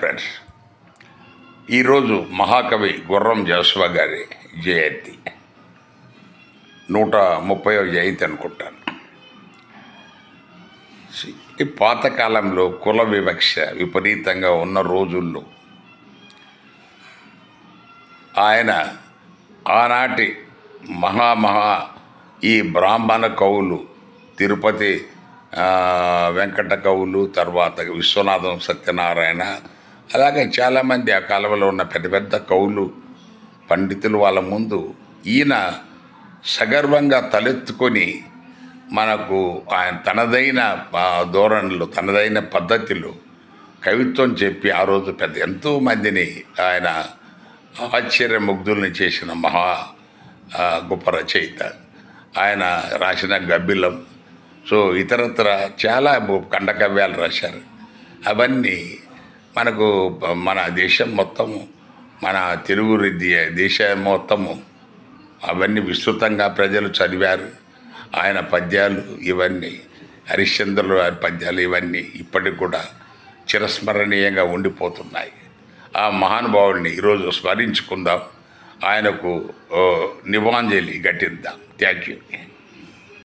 Friends, ఈరోజు మహాకవి గుర్రం జాషువా గారి జయంతి 130వ జయంతి అనుకుంటాను. ఈ పాతకాలంలో కుల వివక్ష విపరీతంగా ఉన్న రోజుల్లో ఆయన ఆనాటి ఈ బ్రాహ్మణ కవులు, తిరుపతి వెంకట కవులు, తర్వాత విశ్వనాథం సత్యనారాయణ, అలాగే చాలామంది ఆ కాలంలో ఉన్న పెద్ద పెద్ద కవులు, పండితులు వాళ్ళ ముందు ఈయన సగర్వంగా తలెత్తుకొని మనకు ఆయన తనదైన ధోరణిలో, తనదైన పద్ధతిలో కవిత్వం చెప్పి ఆ రోజు ఎంతోమందిని ఆయన ఆశ్చర్యముగ్ధుల్ని చేసిన గొప్ప రచయిత. ఆయన రాసిన గబ్బిలం, ఇతరత్ర చాలా ఖండకావ్యాలు రాశారు. అవన్నీ మనకు మన దేశం మొత్తము, మన తెలుగు దేశం మొత్తము అవన్నీ విస్తృతంగా ప్రజలు చదివారు. ఆయన పద్యాలు ఇవన్నీ, హరిశ్చంద్రులు వారి పద్యాలు ఇవన్నీ ఇప్పటికి కూడా చిరస్మరణీయంగా ఉండిపోతున్నాయి. ఆ మహానుభావుడిని ఈరోజు స్మరించుకుందాం, ఆయనకు నివాంజలి ఘటిద్దాం. Thank you.